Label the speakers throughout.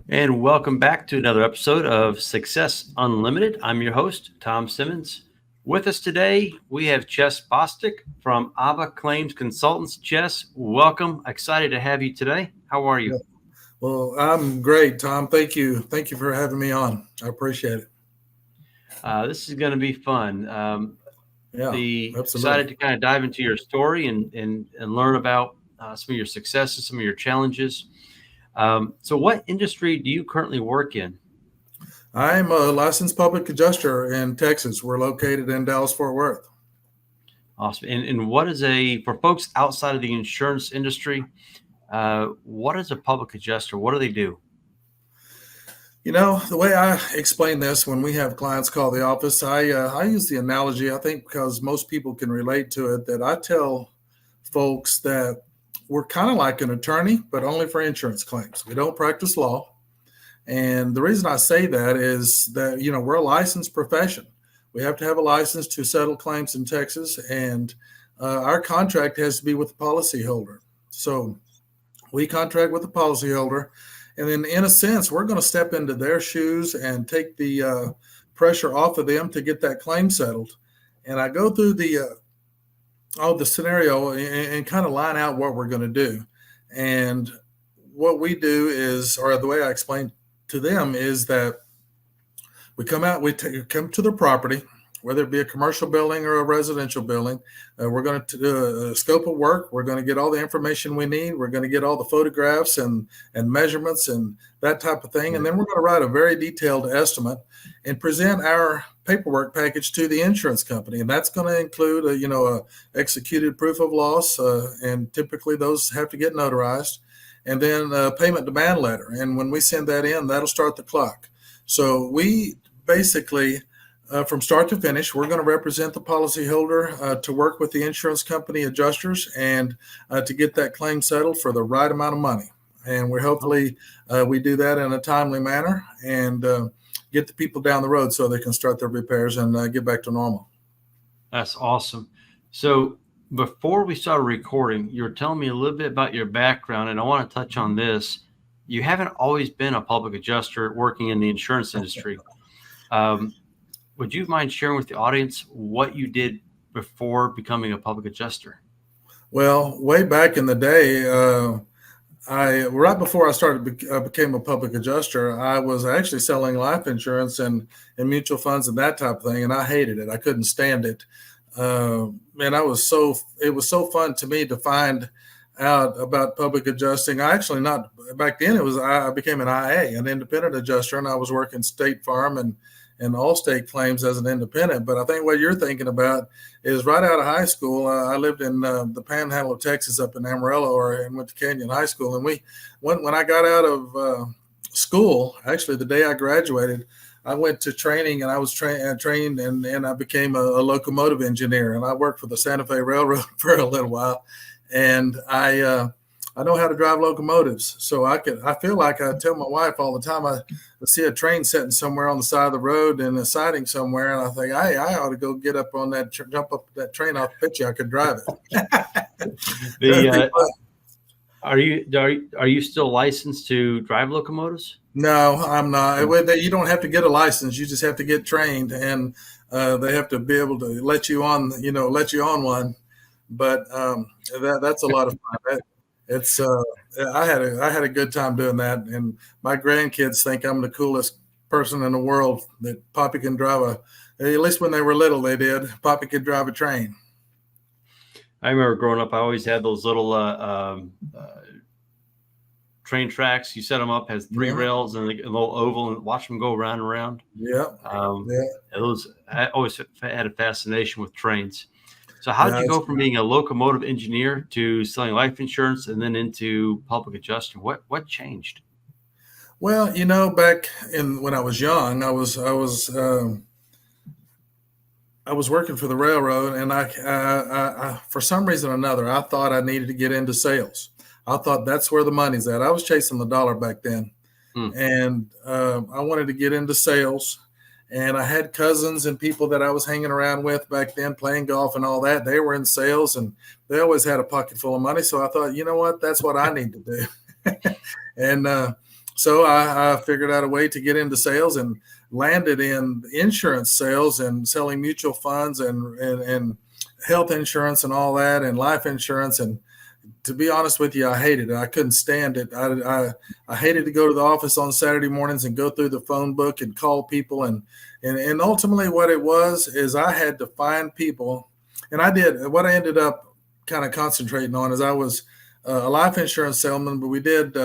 Speaker 1: And welcome back to another episode of Success Unlimited. I'm your host, Tom Simmons. With us today, we have Ches Bostick from Abba Claims Consultants. Ches, welcome. Excited to have you today. How are you?
Speaker 2: Well, I'm great, Tom. Thank you. Thank you for having me on. I appreciate it.
Speaker 1: This is going to be fun.
Speaker 2: Yeah,
Speaker 1: Excited
Speaker 2: absolutely.
Speaker 1: to kind of dive into your story and learn about some of your successes, some of your challenges. So, what industry do you currently work in?
Speaker 2: I'm a licensed public adjuster in Texas. We're located in Dallas, Fort Worth.
Speaker 1: Awesome. And what is for folks outside of the insurance industry, what is a public adjuster? What do they do?
Speaker 2: The way I explain this when we have clients call the office, I use the analogy, I think, because most people can relate to it, that I tell folks that we're kind of like an attorney, but only for insurance claims. We don't practice law. And the reason I say that is that, we're a licensed profession. We have to have a license to settle claims in Texas, and our contract has to be with the policyholder. So we contract with the policyholder, and then in a sense, we're going to step into their shoes and take the pressure off of them to get that claim settled. And I go through the scenario and kind of line out what we're going to do. And what we do is, or the way I explain to them is that we come out, come to the property, whether it be a commercial building or a residential building. We're going to do a scope of work. We're going to get all the information we need. We're going to get all the photographs and measurements and that type of thing. And then we're going to write a very detailed estimate and present our paperwork package to the insurance company. And that's going to include a executed proof of loss. And typically those have to get notarized. And then a payment demand letter. And when we send that in, that'll start the clock. So we basically, from start to finish, we're going to represent the policyholder to work with the insurance company adjusters and to get that claim settled for the right amount of money. And we're hopefully we do that in a timely manner and get the people down the road so they can start their repairs and get back to normal.
Speaker 1: That's awesome. So, before we started recording, you were telling me a little bit about your background, and I want to touch on this. You haven't always been a public adjuster working in the insurance industry. Would you mind sharing with the audience what you did before becoming a public adjuster?
Speaker 2: Well, way back in the day, right before I became a public adjuster, I was actually selling life insurance and mutual funds and that type of thing, and I hated it. I couldn't stand it. And it was so fun to me to find out about public adjusting. I actually not back then I became an IA, an independent adjuster, and I was working State Farm and Allstate claims as an independent. But I think what you're thinking about is right out of high school. I lived in the Panhandle of Texas, up in Amarillo, and went to Canyon High School. And when I got out of school, actually the day I graduated, I went to training, and I was trained, and I became a locomotive engineer, and I worked for the Santa Fe Railroad for a little while, and I know how to drive locomotives, so I feel like I tell my wife all the time. I see a train sitting somewhere on the side of the road in a siding somewhere, and I think I ought to go get up on that, jump up that train. I'll bet you I could drive it.
Speaker 1: Are you still licensed to drive locomotives?
Speaker 2: No, I'm not. You don't have to get a license. You just have to get trained, and they have to be able to let you on one. But that's a lot of fun. I had a good time doing that, and my grandkids think I'm the coolest person in the world. That Poppy can drive at least when they were little, they did. Poppy could drive a train.
Speaker 1: I remember growing up, I always had those little train tracks. You set them up, has three rails and a little oval, and watch them go around and around.
Speaker 2: Yeah.
Speaker 1: I always had a fascination with trains. So how did you go from being a locomotive engineer to selling life insurance and then into public adjusting? What changed?
Speaker 2: Well, back when I was young, I was working for the railroad, and I for some reason or another, I thought I needed to get into sales. I thought that's where the money's at. I was chasing the dollar back then, and I wanted to get into sales. And I had cousins and people that I was hanging around with back then, playing golf and all that. They were in sales, and they always had a pocket full of money. So I thought, you know what, that's what I need to do. And So I figured out a way to get into sales and landed in insurance sales and selling mutual funds and health insurance and all that and life insurance. And to be honest with you, I hated it. I couldn't stand it. I hated to go to the office on Saturday mornings and go through the phone book and call people. And ultimately what it was is I had to find people. And I did. What I ended up kind of concentrating on is I was a life insurance salesman, but we did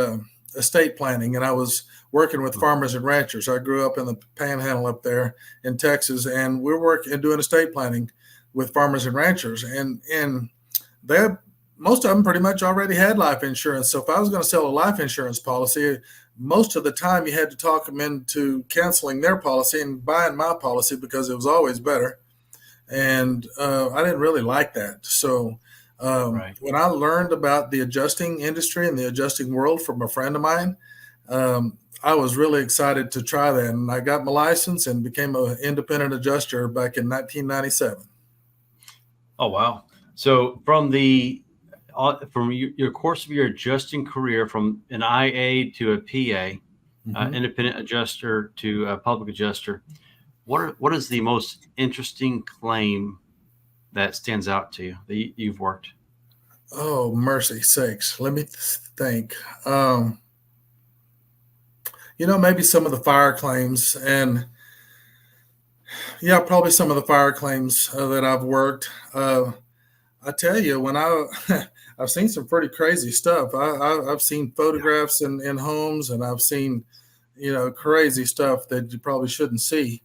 Speaker 2: estate planning, and I was working with farmers and ranchers. I grew up in the panhandle up there in Texas, and we're working and doing estate planning with farmers and ranchers. And they most of them pretty much already had life insurance. So if I was going to sell a life insurance policy, most of the time you had to talk them into canceling their policy and buying my policy because it was always better. And I didn't really like that. So when I learned about the adjusting industry and the adjusting world from a friend of mine, I was really excited to try that. And I got my license and became an independent adjuster back in 1997.
Speaker 1: Oh, wow. So from your course of your adjusting career, from an IA to a PA, independent adjuster to a public adjuster, what is the most interesting claim that stands out to you that you've worked?
Speaker 2: Oh, mercy sakes. Let me think. Maybe some of the fire claims, and yeah, probably some of the fire claims that I've worked. I tell you, when I've seen some pretty crazy stuff. I've seen photographs in homes, and I've seen, crazy stuff that you probably shouldn't see.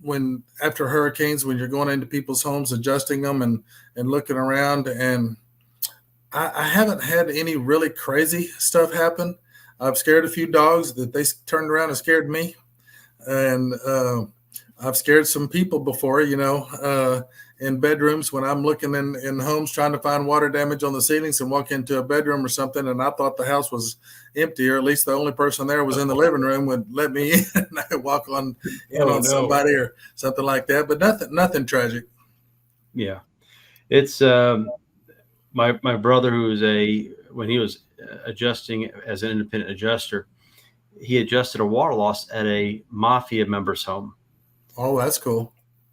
Speaker 2: When after hurricanes, when you're going into people's homes, adjusting them and looking around, and I haven't had any really crazy stuff happen. I've scared a few dogs that they turned around and scared me, and I've scared some people before, in bedrooms when I'm looking in homes trying to find water damage on the ceilings and walk into a bedroom or something, and I thought the house was empty, or at least the only person there was in the living room, would let me in and I could walk on somebody or something like that, but nothing tragic.
Speaker 1: Yeah. It's my brother, when he was adjusting as an independent adjuster, he adjusted a water loss at a mafia member's home.
Speaker 2: Oh, that's cool.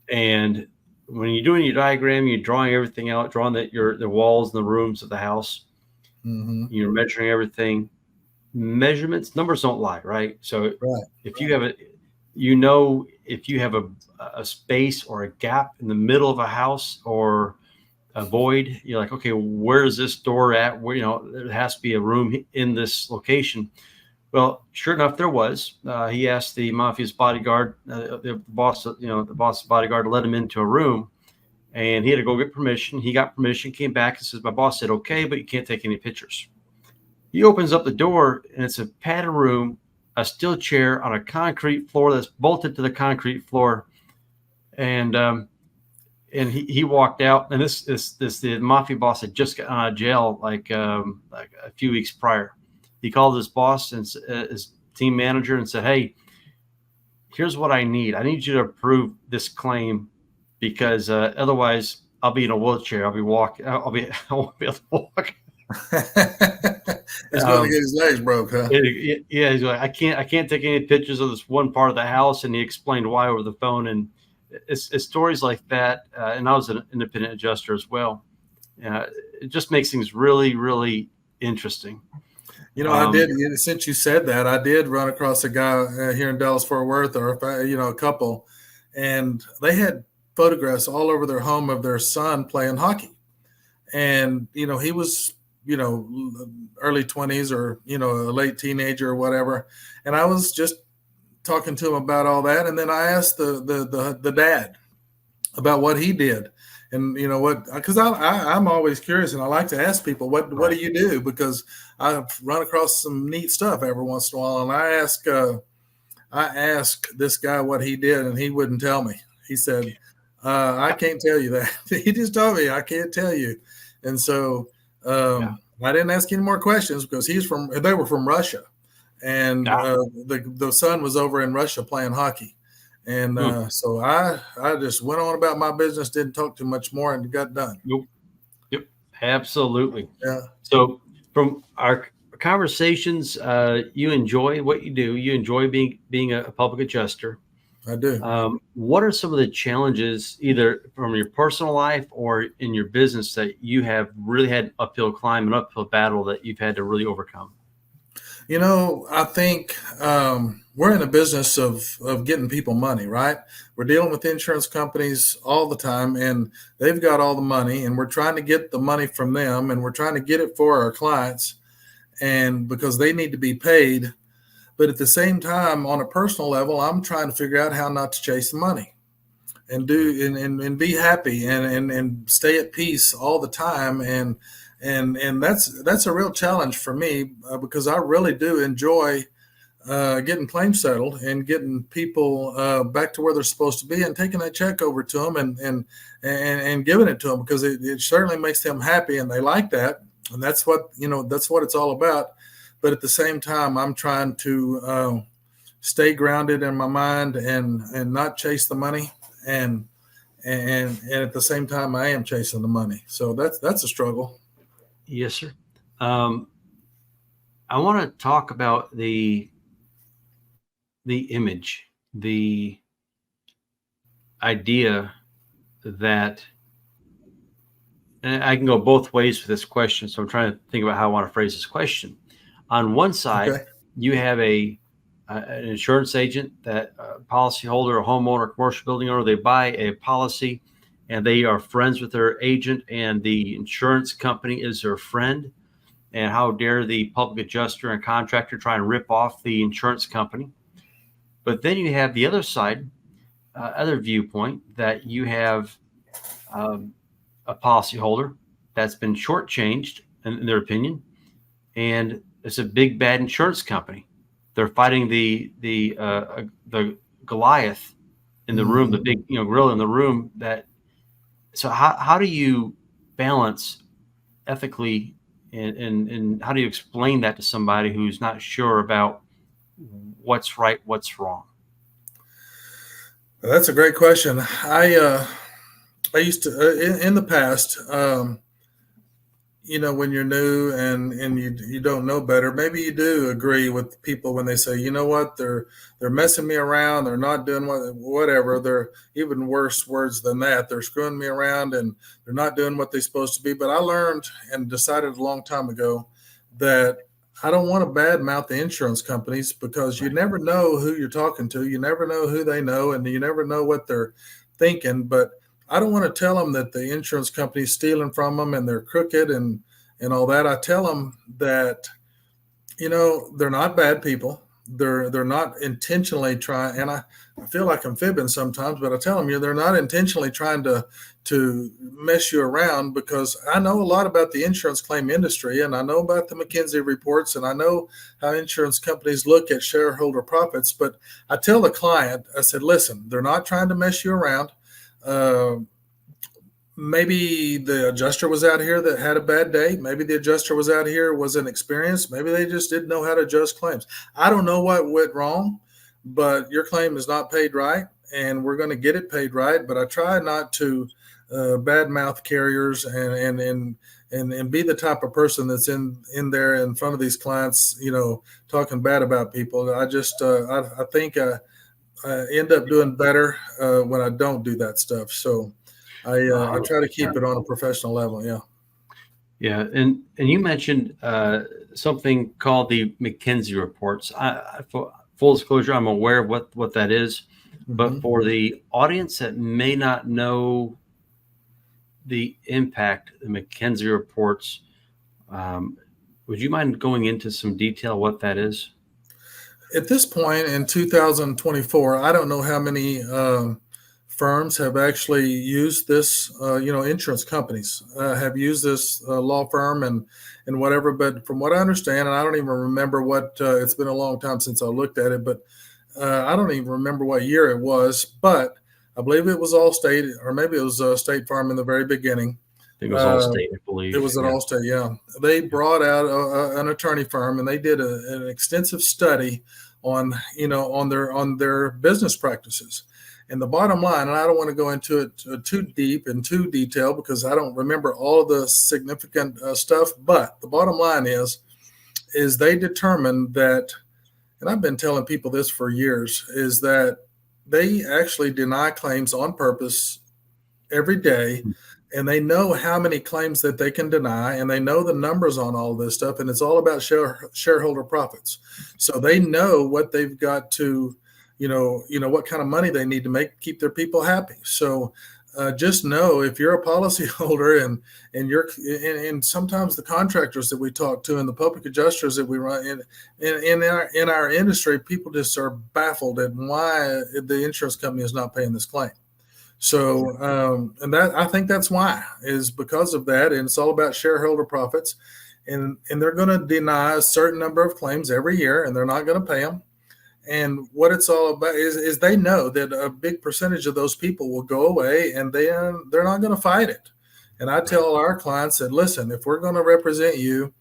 Speaker 1: And when you're doing your diagram, you're drawing everything out, drawing the walls and the rooms of the house. You're measuring everything. Measurements, numbers don't lie, right? So if you have if you have a space or a gap in the middle of a house or a void, you're like, okay, where is this door at? Where, there has to be a room in this location. Well, sure enough, there was. He asked the mafia's bodyguard, the boss's bodyguard, to let him into a room, and he had to go get permission. He got permission, came back and says, "My boss said okay, but you can't take any pictures." He opens up the door, and it's a padded room, a steel chair on a concrete floor that's bolted to the concrete floor, and he walked out. And the mafia boss had just gotten out of jail like a few weeks prior. He called his boss and his team manager and said, "Hey, here's what I need. I need you to approve this claim because otherwise I'll be in a wheelchair. I won't be able to walk."
Speaker 2: He's going to get his legs broke, huh?
Speaker 1: Yeah, he's like, I can't take any pictures of this one part of the house, and he explained why over the phone. And it's stories like that. And I was an independent adjuster as well. It just makes things really, really interesting.
Speaker 2: I did. Since you said that, I did run across a guy here in Dallas-Fort Worth, or a couple, and they had photographs all over their home of their son playing hockey, and he was early 20s or a late teenager or whatever, and I was just talking to him about all that, and then I asked the dad about what he did. And because I'm always curious, and I like to ask people, what do you do? Because I've run across some neat stuff every once in a while. And I asked this guy what he did, and he wouldn't tell me. He said, I can't tell you that. He just told me, I can't tell you. And so I didn't ask any more questions because they were from Russia. And the son was over in Russia playing hockey. And so I just went on about my business, didn't talk too much more, and got done.
Speaker 1: Yep, absolutely.
Speaker 2: Yeah.
Speaker 1: So from our conversations, you enjoy what you do. You enjoy being a public adjuster.
Speaker 2: I do.
Speaker 1: What are some of the challenges, either from your personal life or in your business, that you have really had uphill climb, an uphill battle that you've had to really overcome?
Speaker 2: I think we're in a business of getting people money, right? We're dealing with insurance companies all the time, and they've got all the money, and we're trying to get the money from them, and we're trying to get it for our clients, and because they need to be paid. But at the same time, on a personal level, I'm trying to figure out how not to chase the money and and be happy and stay at peace all the time. And that's a real challenge for me because I really do enjoy getting claims settled and getting people back to where they're supposed to be and taking that check over to them and giving it to them, because it certainly makes them happy and they like that. And that's what it's all about. But at the same time, I'm trying to stay grounded in my mind and not chase the money. And at the same time, I am chasing the money. So that's a struggle.
Speaker 1: Yes, sir. I want to talk about the image, the idea that, and I can go both ways with this question. So I'm trying to think about how I want to phrase this question. On one side,
Speaker 2: Okay.
Speaker 1: you have an insurance agent, that policyholder, a homeowner, commercial building owner. They buy a policy and they are friends with their agent, and the insurance company is their friend. And how dare the public adjuster and contractor try and rip off the insurance company? But then you have the other side, other viewpoint, that you have a policyholder that's been shortchanged in their opinion, and it's a big bad insurance company. They're fighting the Goliath in the room, the big gorilla in the room. So how do you balance ethically, and how do you explain that to somebody who's not sure about what's right, what's wrong?
Speaker 2: That's a great question. I used to in the past, when you're new and you don't know better, maybe you do agree with people when they say, you know what, they're messing me around, they're not doing whatever. They're even worse words than that. They're screwing me around and they're not doing what they're supposed to be. But I learned and decided a long time ago that I don't want to badmouth the insurance companies, because you never know who you're talking to. You never know who they know, and you never know what they're thinking. But I don't want to tell them that the insurance company's stealing from them and they're crooked and all that. I tell them that, they're not bad people. They're not intentionally trying, and I feel like I'm fibbing sometimes, but I tell them, they're not intentionally trying to mess you around, because I know a lot about the insurance claim industry, and I know about the McKinsey reports, and I know how insurance companies look at shareholder profits. But I tell the client, I said, listen, they're not trying to mess you around. Maybe the adjuster was out here that had a bad day. Maybe the adjuster was out here, wasn't experienced. Maybe they just didn't know how to adjust claims. I don't know what went wrong, but your claim is not paid right, and we're going to get it paid right. But I try not to badmouth carriers and be the type of person that's in there in front of these clients, talking bad about people. I just I think I end up doing better when I don't do that stuff. So I try to keep it on a professional level. Yeah.
Speaker 1: Yeah. And you mentioned something called the McKinsey reports. For full disclosure, I'm aware of what that is. But for the audience that may not know the impact the McKinsey reports, would you mind going into some detail what that is?
Speaker 2: At this point in 2024, I don't know how many firms have actually used this. Insurance companies have used this law firm and whatever. But from what I understand, and I don't even remember what, it's been a long time since I looked at it, but I don't even remember what year it was. But I believe it was Allstate, or maybe it was State Farm in the very beginning.
Speaker 1: I think it was Allstate, I believe.
Speaker 2: It was at Allstate, yeah. They brought out an attorney firm, and they did an extensive study on their business practices. And the bottom line, and I don't want to go into it too deep and too detailed, because I don't remember all of the significant stuff, but the bottom line is is they determine that, and I've been telling people this for years, is that they actually deny claims on purpose every day, and they know how many claims that they can deny, and they know the numbers on all this stuff, and it's all about shareholder profits. So they know what they've got to, what kind of money they need to make, keep their people happy. So just know, if you're a policyholder and sometimes the contractors that we talk to and the public adjusters that we run in our industry, people just are baffled at why the insurance company is not paying this claim. So, and that, I think that's why, is because of that. And it's all about shareholder profits, and they're going to deny a certain number of claims every year, and they're not going to pay them. And what it's all about is they know that a big percentage of those people will go away, and they're not going to fight it. And I tell our clients that, listen, if we're going to represent you,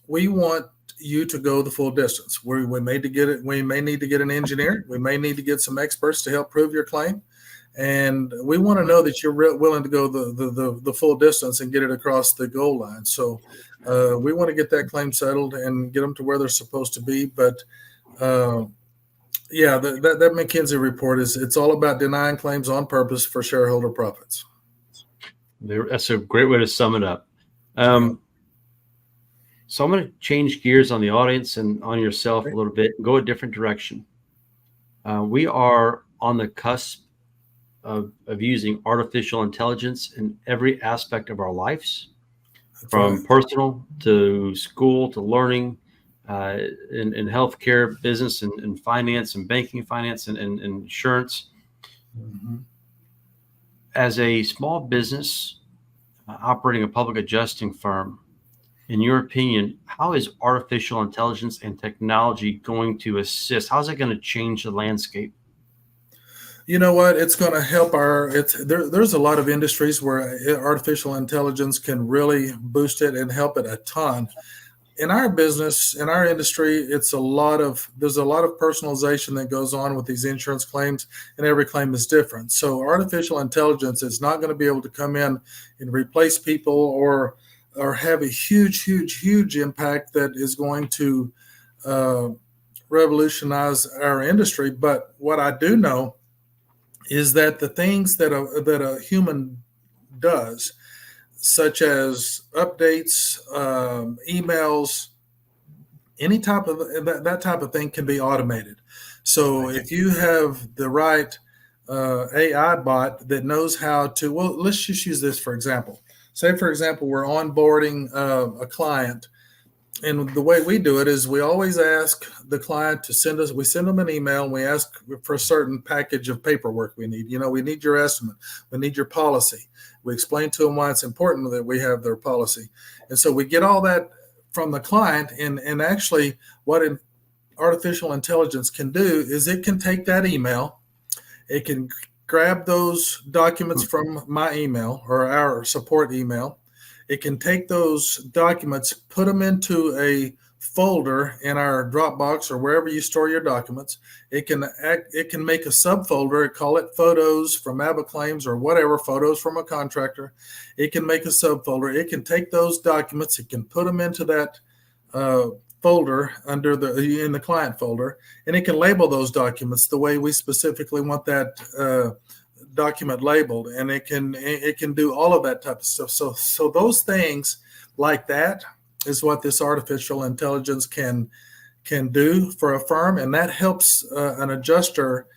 Speaker 2: we want you to go the full distance. We may need to get it. We may need to get an engineer. We may need to get some experts to help prove your claim. And we want to know that you're willing to go the full distance and get it across the goal line. So we want to get that claim settled and get them to where they're supposed to be. But that McKinsey report it's all about denying claims on purpose for shareholder profits.
Speaker 1: That's a great way to sum it up. So I'm going to change gears on the audience and on yourself a little bit and go a different direction. We are on the cusp of using artificial intelligence in every aspect of our lives, from personal to school to learning, in healthcare, business, and finance, and banking, finance, and insurance.
Speaker 2: Mm-hmm.
Speaker 1: As a small business operating a public adjusting firm, in your opinion, how is artificial intelligence and technology going to assist? How's it going to change the landscape?
Speaker 2: You know what? It's going to help there's a lot of industries where artificial intelligence can really boost it and help it a ton. In our business, in our industry, there's a lot of personalization that goes on with these insurance claims, and every claim is different. So artificial intelligence is not going to be able to come in and replace people or have a huge impact that is going to revolutionize our industry. But what I do know is that the things that a human does, such as updates, emails, any type of that type of thing, can be automated. So if you have the right AI bot that knows how to, well, let's just use this for example. Say, for example, we're onboarding a client, and the way we do it is we always ask the client to we send them an email, and we ask for a certain package of paperwork we need. We need your estimate. We need your policy. We explain to them why it's important that we have their policy. And so we get all that from the client, and actually what artificial intelligence can do is it can take that email, it can grab those documents from my email or our support email. It can take those documents, put them into a folder in our Dropbox or wherever you store your documents. It can make a subfolder, call it photos from Abba Claims or whatever, photos from a contractor. It can make a subfolder. It can take those documents, it can put them into that folder in the client folder, and it can label those documents the way we specifically want that document labeled, and it can do all of that type of stuff. So those things like that is what this artificial intelligence can do for a firm, and that helps an adjuster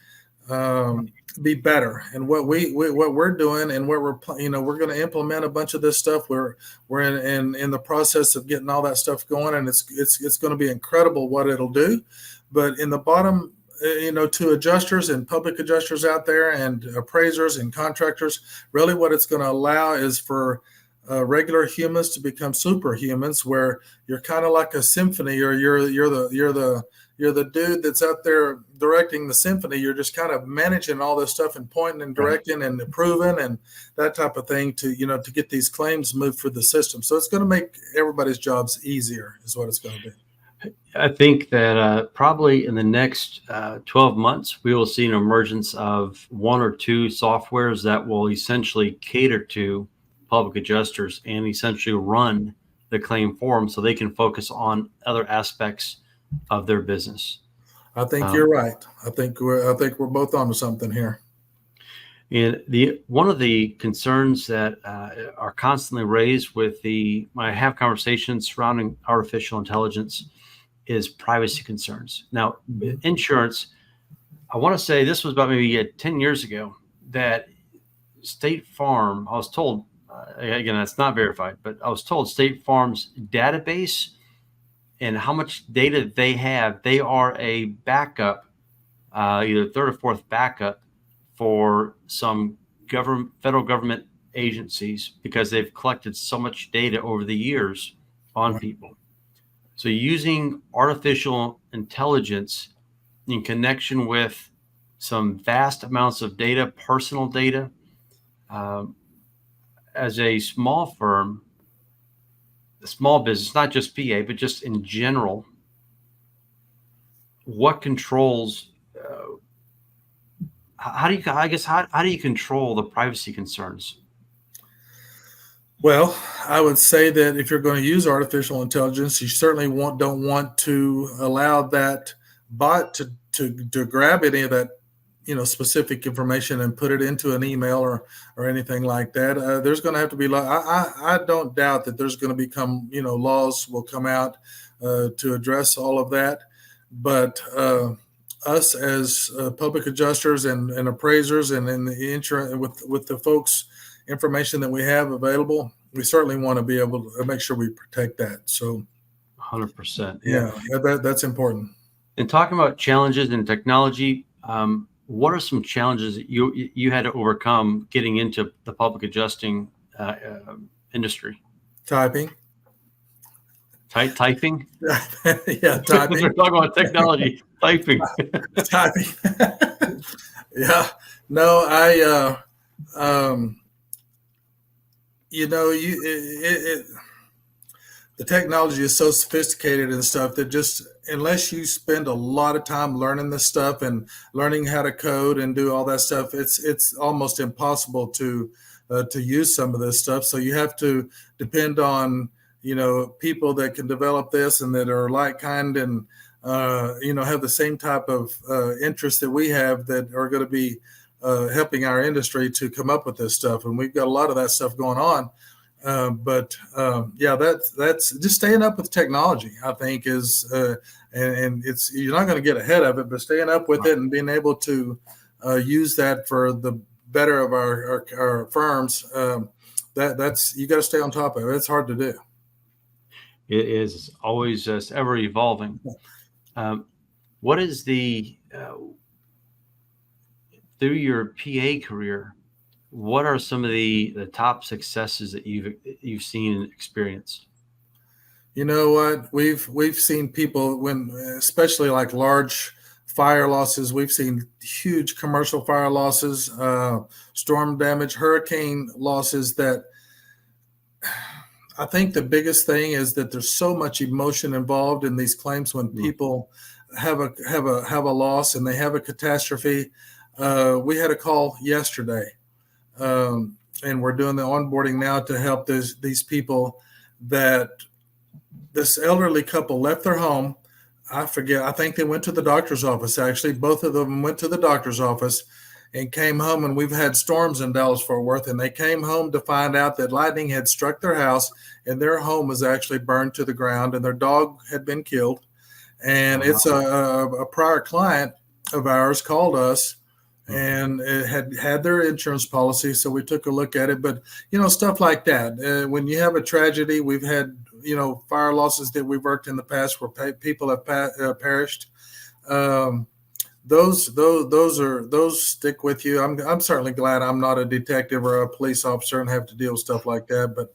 Speaker 2: be better. And what we're doing, and what we're going to implement a bunch of this stuff. We're in the process of getting all that stuff going, and it's going to be incredible what it'll do. But in the bottom, to adjusters and public adjusters out there and appraisers and contractors, really what it's going to allow is for regular humans to become superhumans, where you're kind of like a symphony, or you're the dude that's out there directing the symphony. You're just kind of managing all this stuff and pointing and directing and approving and that type of thing to get these claims moved through the system. So it's going to make everybody's jobs easier, is what it's going to do.
Speaker 1: I think that probably in the next 12 months, we will see an emergence of one or two softwares that will essentially cater to public adjusters and essentially run the claim form so they can focus on other aspects of their business.
Speaker 2: I think you're right. I think we're both onto something here.
Speaker 1: And one of the concerns that are constantly raised when I have conversations surrounding artificial intelligence is privacy concerns. Now, insurance, I want to say this was about maybe 10 years ago that State Farm, I was told, again, that's not verified, but I was told State Farm's database and how much data they have, they are a backup, either third or fourth backup for some federal government agencies because they've collected so much data over the years on people. So using artificial intelligence in connection with some vast amounts of data, personal data, as a small firm, a small business, not just PA, but just in general, what controls, how do you control the privacy concerns?
Speaker 2: Well, I would say that if you're going to use artificial intelligence, you certainly don't want to allow that bot to grab any of that, specific information and put it into an email or anything like that. There's going to have to be I don't doubt that there's going to become, laws will come out to address all of that. But us as public adjusters and appraisers and in the insurance with the folks information that we have available, we certainly want to be able to make sure we protect that. So
Speaker 1: 100%.
Speaker 2: Yeah, that's important.
Speaker 1: And talking about challenges in technology, what are some challenges that you had to overcome getting into the public adjusting industry?
Speaker 2: Typing.
Speaker 1: Typing?
Speaker 2: Yeah, typing.
Speaker 1: We're talking about technology. Typing.
Speaker 2: Typing. Yeah. No, the technology is so sophisticated and stuff that just unless you spend a lot of time learning this stuff and learning how to code and do all that stuff, it's almost impossible to use some of this stuff. So you have to depend on people that can develop this and that are like kind and have the same type of interest that we have that are going to be helping our industry to come up with this stuff. And we've got a lot of that stuff going on. But that's just staying up with technology, I think is, and it's, you're not going to get ahead of it, but staying up with it and being able to use that for the better of our firms. That's, you got to stay on top of it. It's hard to do.
Speaker 1: It is always ever evolving. What is through your PA career, what are some of the top successes that you've seen and experienced?
Speaker 2: You know what? We've seen people especially like large fire losses. We've seen huge commercial fire losses, storm damage, hurricane losses. That I think the biggest thing is that there's so much emotion involved in these claims when people have a loss and they have a catastrophe. We had a call yesterday. And we're doing the onboarding now to help these people that this elderly couple left their home. I think they went to the doctor's office. Actually, both of them went to the doctor's office and came home. And we've had storms in Dallas-Fort Worth, and they came home to find out that lightning had struck their house and their home was actually burned to the ground and their dog had been killed. And it's a prior client of ours called us and it had their insurance policy. So we took a look at it, but stuff like that. When you have a tragedy, we've had, fire losses that we've worked in the past where people have perished. Those stick with you. I'm certainly glad I'm not a detective or a police officer and have to deal with stuff like that. But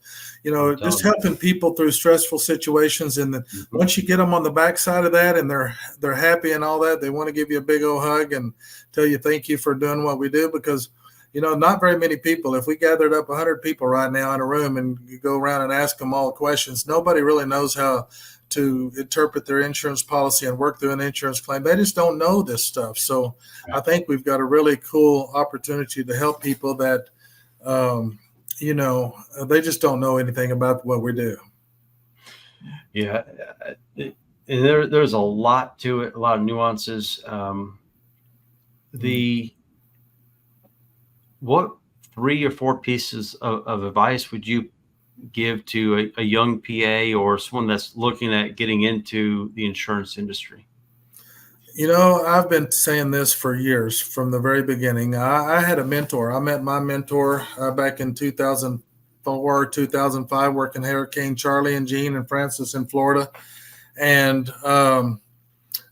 Speaker 2: just helping people through stressful situations, and then once you get them on the backside of that and they're happy and all that, they want to give you a big old hug and tell you thank you for doing what we do. Because not very many people. If we gathered up 100 people right now in a room and you go around and ask them all questions, nobody really knows how to interpret their insurance policy and work through an insurance claim. They just don't know this stuff. So I think we've got a really cool opportunity to help people that, they just don't know anything about what we do.
Speaker 1: Yeah. And there's a lot to it, a lot of nuances. The What 3 or 4 pieces of advice would you give to a young PA or someone that's looking at getting into the insurance industry?
Speaker 2: I've been saying this for years from the very beginning. I had a mentor. I met my mentor back in 2004, 2005, working Hurricane Charlie and Jean and Francis in Florida. And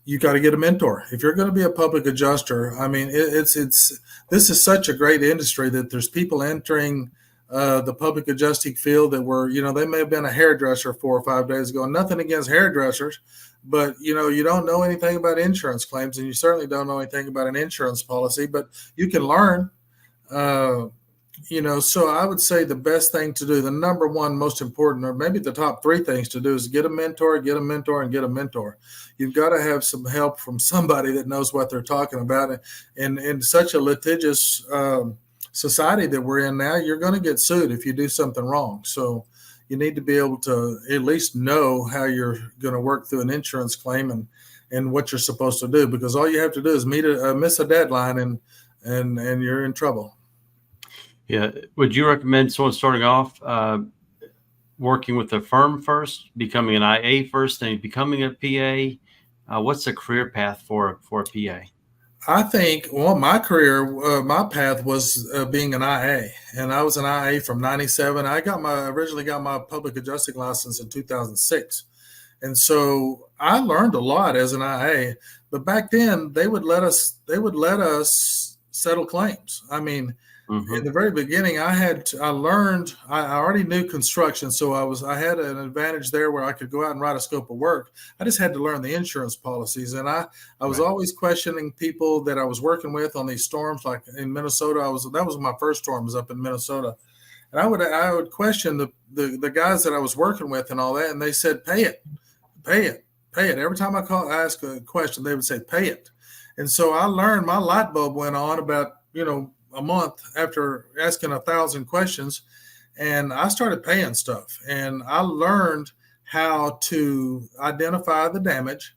Speaker 2: you got to get a mentor if you're going to be a public adjuster. I mean, this is such a great industry that there's people entering the public adjusting field that were, they may have been a hairdresser 4 or 5 days ago. Nothing against hairdressers, but you don't know anything about insurance claims, and you certainly don't know anything about an insurance policy. But you can learn. So I would say the best thing to do, the number one most important, or maybe the top 3 things to do, is get a mentor, get a mentor, and get a mentor. You've got to have some help from somebody that knows what they're talking about. And in such a litigious society that we're in now, you're going to get sued if you do something wrong. So you need to be able to at least know how you're going to work through an insurance claim and what you're supposed to do, because all you have to do is miss a deadline and you're in trouble.
Speaker 1: Yeah. Would you recommend someone starting off working with a firm first, becoming an IA first, and becoming a PA? What's the career path for a PA?
Speaker 2: I think, my career, my path was being an IA, and I was an IA from '97. I originally got my public adjusting license in 2006, and so I learned a lot as an IA. But back then, they would let us settle claims. I mean, in the very beginning, I already knew construction, so I had an advantage there where I could go out and write a scope of work. I just had to learn the insurance policies, and I was always questioning people that I was working with on these storms. Like in Minnesota, that was my first storm, was up in Minnesota, and I would question the guys that I was working with and all that, and they said, pay it. Every time I ask a question, they would say, pay it. And so I learned, my light bulb went on about a month after asking 1,000 questions, and I started paying stuff, and I learned how to identify the damage.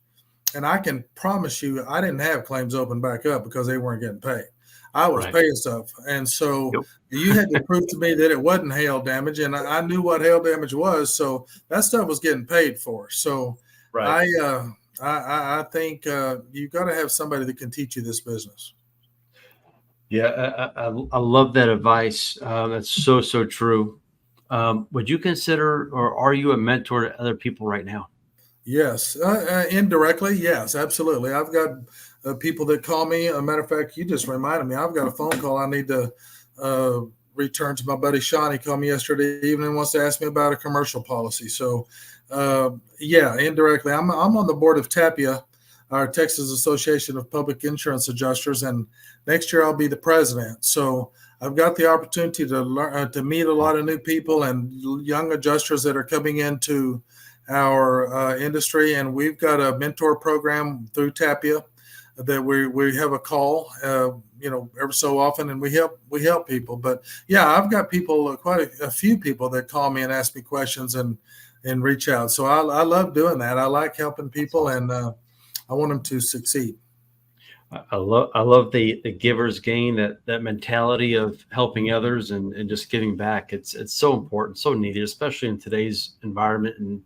Speaker 2: And I can promise you, I didn't have claims open back up because they weren't getting paid. I was paying stuff. And so you had to prove to me that it wasn't hail damage, and I knew what hail damage was. So that stuff was getting paid for. So I think you've got to have somebody that can teach you this business.
Speaker 1: Yeah, I love that advice. That's so true. Would you consider, or are you a mentor to other people right now?
Speaker 2: Yes, indirectly, yes, absolutely. I've got people that call me. A matter of fact, you just reminded me. I've got a phone call I need to return to my buddy Sean. He called me yesterday evening and wants to ask me about a commercial policy. So, indirectly, I'm on the board of TAPIA, our Texas Association of Public Insurance Adjusters, and next year I'll be the president. So I've got the opportunity to learn, to meet a lot of new people and young adjusters that are coming into our industry, and we've got a mentor program through TAPIA that we have a call, every so often, and we help people. But yeah, I've got people, quite a few people that call me and ask me questions and reach out. So I love doing that. I like helping people, and I want them to succeed.
Speaker 1: I love the giver's gain, that mentality of helping others and just giving back. It's so important, so needed, especially in today's environment. And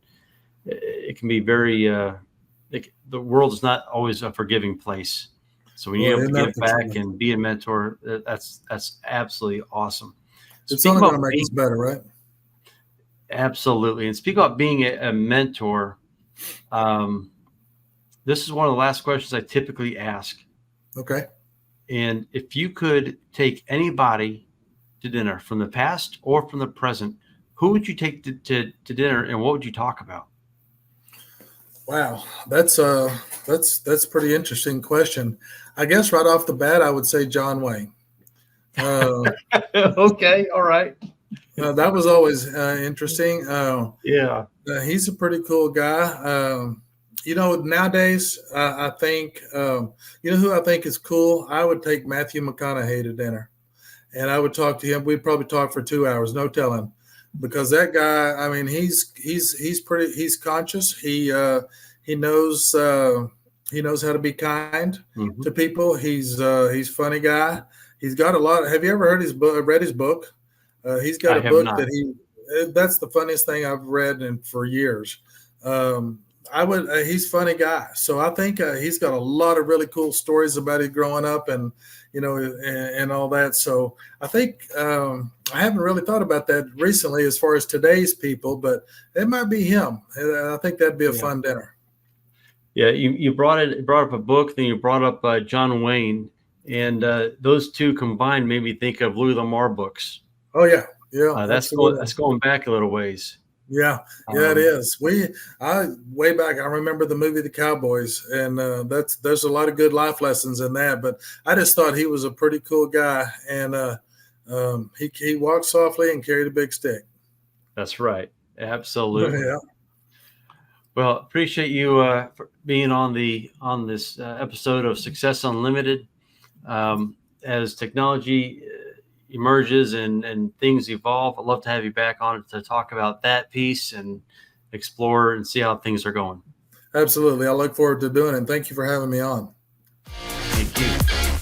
Speaker 1: it can be very, the world is not always a forgiving place. So when you're able to give back and be a mentor, that's absolutely awesome.
Speaker 2: It's only going to make us better, right?
Speaker 1: Absolutely. And speak about being a mentor. This is one of the last questions I typically ask.
Speaker 2: Okay.
Speaker 1: And if you could take anybody to dinner from the past or from the present, who would you take to dinner, and what would you talk about?
Speaker 2: Wow, that's a pretty interesting question. I guess right off the bat, I would say John Wayne.
Speaker 1: Okay, all right.
Speaker 2: That was always interesting. He's a pretty cool guy. Nowadays, I think, who I think is cool? I would take Matthew McConaughey to dinner, and I would talk to him. We'd probably talk for 2 hours, no telling. because that guy, I mean, he's conscious. He knows how to be kind
Speaker 1: Hmm.
Speaker 2: to people. He's funny guy. He's got a lot. Have you ever heard his book? Read his book? He's got
Speaker 1: I
Speaker 2: a
Speaker 1: have
Speaker 2: book
Speaker 1: not.
Speaker 2: that that's the funniest thing I've read for years. Um, he's a funny guy. So I think he's got a lot of really cool stories about his growing up and, and all that. So I think I haven't really thought about that recently as far as today's people, but it might be him. I think that'd be a
Speaker 1: Yeah.
Speaker 2: fun dinner.
Speaker 1: Yeah. You brought up a book, then you brought up John Wayne, and those two combined made me think of Louis Lamar books.
Speaker 2: Oh yeah. Yeah, absolutely.
Speaker 1: That's going back a little ways.
Speaker 2: Yeah, yeah, it
Speaker 1: Um,
Speaker 2: is. I way back, I remember the movie The Cowboys, and there's a lot of good life lessons in that. But I just thought he was a pretty cool guy, and he walked softly and carried a big stick.
Speaker 1: that's right. Absolutely.
Speaker 2: Yeah,
Speaker 1: Well, appreciate you for being on this episode of Success Unlimited. As technology emerges and things evolve, I'd love to have you back on to talk about that piece and explore and see how things are going.
Speaker 2: absolutely. I look forward to doing it. And thank you for having me on.
Speaker 1: Thank you.